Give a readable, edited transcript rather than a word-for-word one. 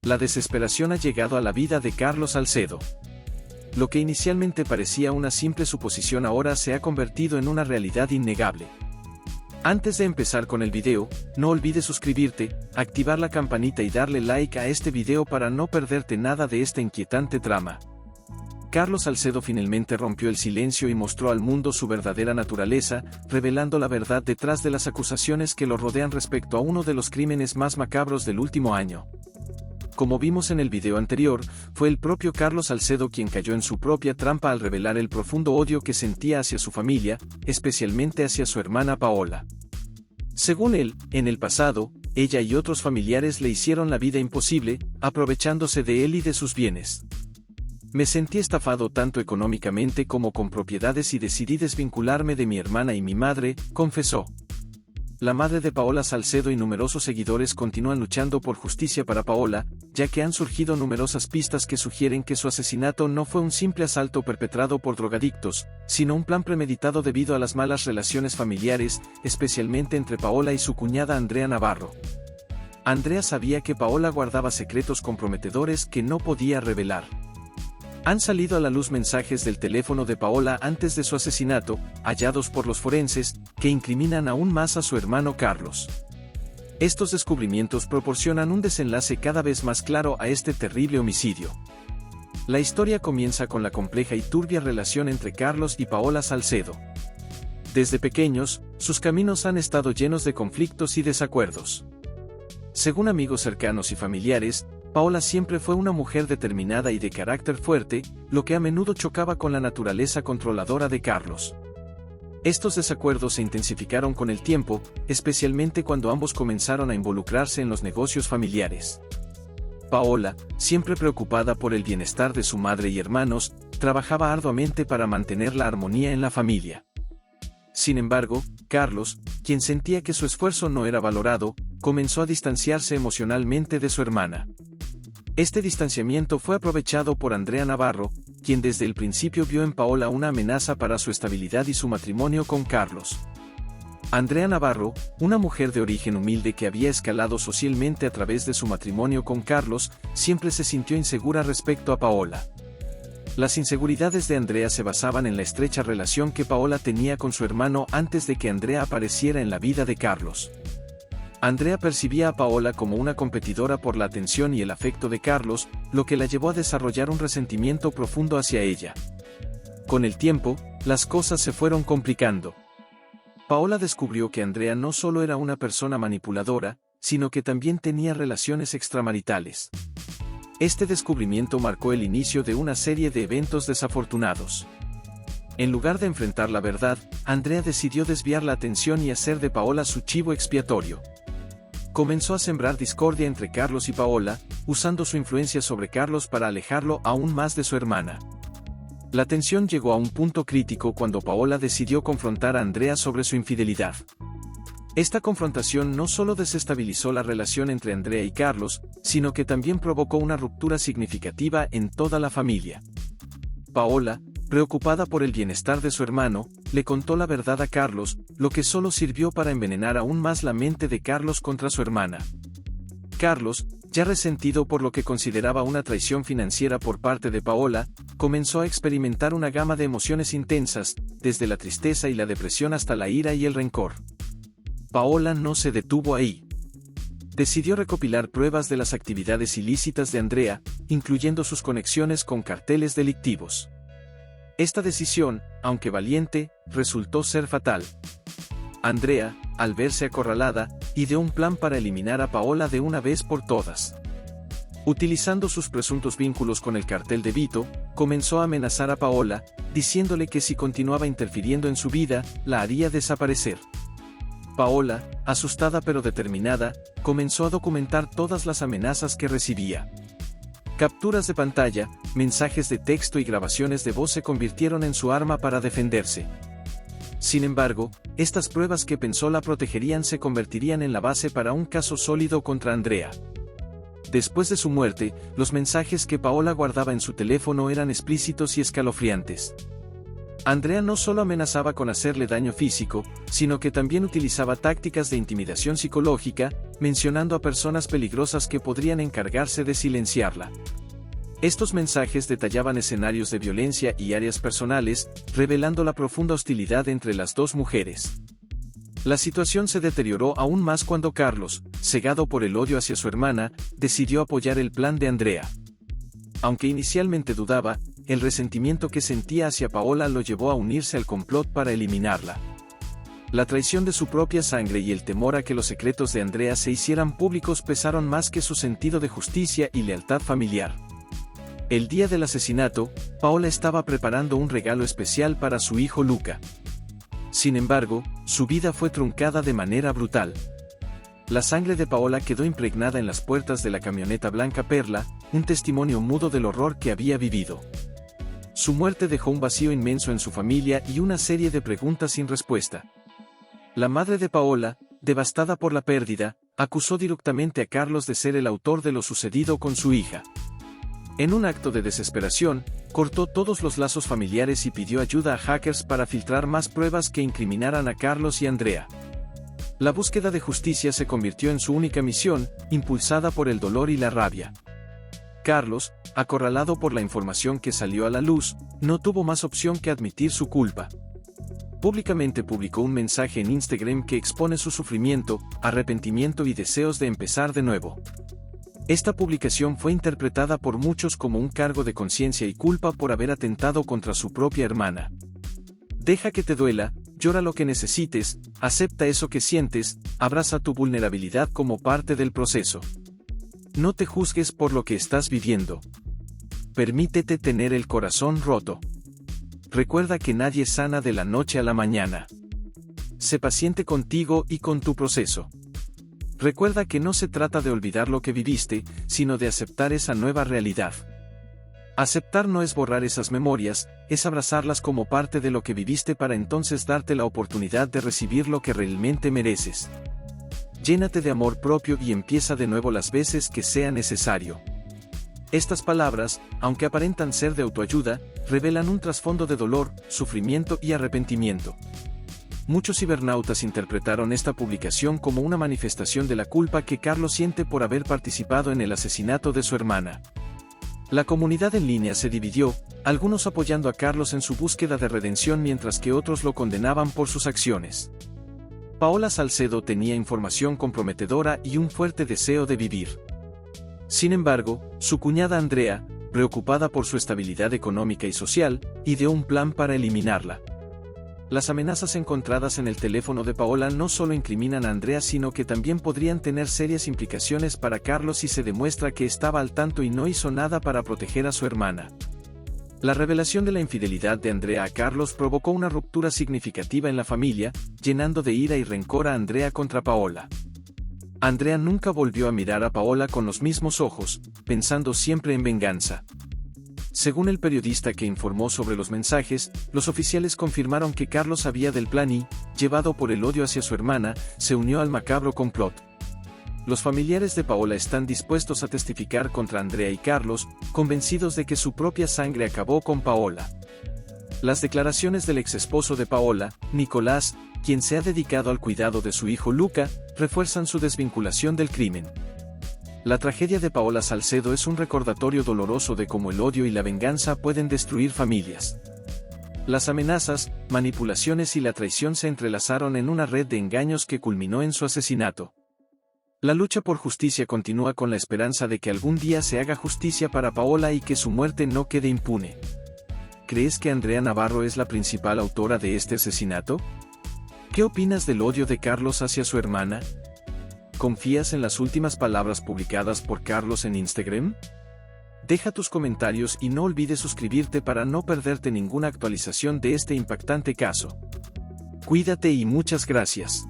La desesperación ha llegado a la vida de Carlos Salcedo. Lo que inicialmente parecía una simple suposición ahora se ha convertido en una realidad innegable. Antes de empezar con el video, no olvides suscribirte, activar la campanita y darle like a este video para no perderte nada de esta inquietante trama. Carlos Salcedo finalmente rompió el silencio y mostró al mundo su verdadera naturaleza, revelando la verdad detrás de las acusaciones que lo rodean respecto a uno de los crímenes más macabros del último año. Como vimos en el video anterior, fue el propio Carlos Salcedo quien cayó en su propia trampa al revelar el profundo odio que sentía hacia su familia, especialmente hacia su hermana Paola. Según él, en el pasado, ella y otros familiares le hicieron la vida imposible, aprovechándose de él y de sus bienes. Me sentí estafado tanto económicamente como con propiedades y decidí desvincularme de mi hermana y mi madre, confesó. La madre de Paola Salcedo y numerosos seguidores continúan luchando por justicia para Paola, ya que han surgido numerosas pistas que sugieren que su asesinato no fue un simple asalto perpetrado por drogadictos, sino un plan premeditado debido a las malas relaciones familiares, especialmente entre Paola y su cuñada Andrea Navarro. Andrea sabía que Paola guardaba secretos comprometedores que no podía revelar. Han salido a la luz mensajes del teléfono de Paola antes de su asesinato, hallados por los forenses, que incriminan aún más a su hermano Carlos. Estos descubrimientos proporcionan un desenlace cada vez más claro a este terrible homicidio. La historia comienza con la compleja y turbia relación entre Carlos y Paola Salcedo. Desde pequeños, sus caminos han estado llenos de conflictos y desacuerdos. Según amigos cercanos y familiares, Paola siempre fue una mujer determinada y de carácter fuerte, lo que a menudo chocaba con la naturaleza controladora de Carlos. Estos desacuerdos se intensificaron con el tiempo, especialmente cuando ambos comenzaron a involucrarse en los negocios familiares. Paola, siempre preocupada por el bienestar de su madre y hermanos, trabajaba arduamente para mantener la armonía en la familia. Sin embargo, Carlos, quien sentía que su esfuerzo no era valorado, comenzó a distanciarse emocionalmente de su hermana. Este distanciamiento fue aprovechado por Andrea Navarro, quien desde el principio vio en Paola una amenaza para su estabilidad y su matrimonio con Carlos. Andrea Navarro, una mujer de origen humilde que había escalado socialmente a través de su matrimonio con Carlos, siempre se sintió insegura respecto a Paola. Las inseguridades de Andrea se basaban en la estrecha relación que Paola tenía con su hermano antes de que Andrea apareciera en la vida de Carlos. Andrea percibía a Paola como una competidora por la atención y el afecto de Carlos, lo que la llevó a desarrollar un resentimiento profundo hacia ella. Con el tiempo, las cosas se fueron complicando. Paola descubrió que Andrea no solo era una persona manipuladora, sino que también tenía relaciones extramaritales. Este descubrimiento marcó el inicio de una serie de eventos desafortunados. En lugar de enfrentar la verdad, Andrea decidió desviar la atención y hacer de Paola su chivo expiatorio. Comenzó a sembrar discordia entre Carlos y Paola, usando su influencia sobre Carlos para alejarlo aún más de su hermana. La tensión llegó a un punto crítico cuando Paola decidió confrontar a Andrea sobre su infidelidad. Esta confrontación no solo desestabilizó la relación entre Andrea y Carlos, sino que también provocó una ruptura significativa en toda la familia. Paola, preocupada por el bienestar de su hermano, le contó la verdad a Carlos, lo que solo sirvió para envenenar aún más la mente de Carlos contra su hermana. Carlos, ya resentido por lo que consideraba una traición financiera por parte de Paola, comenzó a experimentar una gama de emociones intensas, desde la tristeza y la depresión hasta la ira y el rencor. Paola no se detuvo ahí. Decidió recopilar pruebas de las actividades ilícitas de Andrea, incluyendo sus conexiones con carteles delictivos. Esta decisión, aunque valiente, resultó ser fatal. Andrea, al verse acorralada, ideó un plan para eliminar a Paola de una vez por todas. Utilizando sus presuntos vínculos con el cartel de Vito, comenzó a amenazar a Paola, diciéndole que si continuaba interfiriendo en su vida, la haría desaparecer. Paola, asustada pero determinada, comenzó a documentar todas las amenazas que recibía. Capturas de pantalla, mensajes de texto y grabaciones de voz se convirtieron en su arma para defenderse. Sin embargo, estas pruebas que pensó la protegerían se convertirían en la base para un caso sólido contra Andrea. Después de su muerte, los mensajes que Paola guardaba en su teléfono eran explícitos y escalofriantes. Andrea no solo amenazaba con hacerle daño físico, sino que también utilizaba tácticas de intimidación psicológica, mencionando a personas peligrosas que podrían encargarse de silenciarla. Estos mensajes detallaban escenarios de violencia y áreas personales, revelando la profunda hostilidad entre las dos mujeres. La situación se deterioró aún más cuando Carlos, cegado por el odio hacia su hermana, decidió apoyar el plan de Andrea. Aunque inicialmente dudaba, el resentimiento que sentía hacia Paola lo llevó a unirse al complot para eliminarla. La traición de su propia sangre y el temor a que los secretos de Andrea se hicieran públicos pesaron más que su sentido de justicia y lealtad familiar. El día del asesinato, Paola estaba preparando un regalo especial para su hijo Luca. Sin embargo, su vida fue truncada de manera brutal. La sangre de Paola quedó impregnada en las puertas de la camioneta blanca Perla, un testimonio mudo del horror que había vivido. Su muerte dejó un vacío inmenso en su familia y una serie de preguntas sin respuesta. La madre de Paola, devastada por la pérdida, acusó directamente a Carlos de ser el autor de lo sucedido con su hija. En un acto de desesperación, cortó todos los lazos familiares y pidió ayuda a hackers para filtrar más pruebas que incriminaran a Carlos y Andrea. La búsqueda de justicia se convirtió en su única misión, impulsada por el dolor y la rabia. Carlos, acorralado por la información que salió a la luz, no tuvo más opción que admitir su culpa. Públicamente publicó un mensaje en Instagram que expone su sufrimiento, arrepentimiento y deseos de empezar de nuevo. Esta publicación fue interpretada por muchos como un cargo de conciencia y culpa por haber atentado contra su propia hermana. Deja que te duela, llora lo que necesites, acepta eso que sientes, abraza tu vulnerabilidad como parte del proceso. No te juzgues por lo que estás viviendo. Permítete tener el corazón roto. Recuerda que nadie sana de la noche a la mañana. Sé paciente contigo y con tu proceso. Recuerda que no se trata de olvidar lo que viviste, sino de aceptar esa nueva realidad. Aceptar no es borrar esas memorias, es abrazarlas como parte de lo que viviste para entonces darte la oportunidad de recibir lo que realmente mereces. Llénate de amor propio y empieza de nuevo las veces que sea necesario. Estas palabras, aunque aparentan ser de autoayuda, revelan un trasfondo de dolor, sufrimiento y arrepentimiento. Muchos cibernautas interpretaron esta publicación como una manifestación de la culpa que Carlos siente por haber participado en el asesinato de su hermana. La comunidad en línea se dividió, algunos apoyando a Carlos en su búsqueda de redención mientras que otros lo condenaban por sus acciones. Paola Salcedo tenía información comprometedora y un fuerte deseo de vivir. Sin embargo, su cuñada Andrea, preocupada por su estabilidad económica y social, ideó un plan para eliminarla. Las amenazas encontradas en el teléfono de Paola no solo incriminan a Andrea sino que también podrían tener serias implicaciones para Carlos si se demuestra que estaba al tanto y no hizo nada para proteger a su hermana. La revelación de la infidelidad de Andrea a Carlos provocó una ruptura significativa en la familia, llenando de ira y rencor a Andrea contra Paola. Andrea nunca volvió a mirar a Paola con los mismos ojos, pensando siempre en venganza. Según el periodista que informó sobre los mensajes, los oficiales confirmaron que Carlos sabía del plan y, llevado por el odio hacia su hermana, se unió al macabro complot. Los familiares de Paola están dispuestos a testificar contra Andrea y Carlos, convencidos de que su propia sangre acabó con Paola. Las declaraciones del exesposo de Paola, Nicolás, quien se ha dedicado al cuidado de su hijo Luca, refuerzan su desvinculación del crimen. La tragedia de Paola Salcedo es un recordatorio doloroso de cómo el odio y la venganza pueden destruir familias. Las amenazas, manipulaciones y la traición se entrelazaron en una red de engaños que culminó en su asesinato. La lucha por justicia continúa con la esperanza de que algún día se haga justicia para Paola y que su muerte no quede impune. ¿Crees que Andrea Navarro es la principal autora de este asesinato? ¿Qué opinas del odio de Carlos hacia su hermana? ¿Confías en las últimas palabras publicadas por Carlos en Instagram? Deja tus comentarios y no olvides suscribirte para no perderte ninguna actualización de este impactante caso. Cuídate y muchas gracias.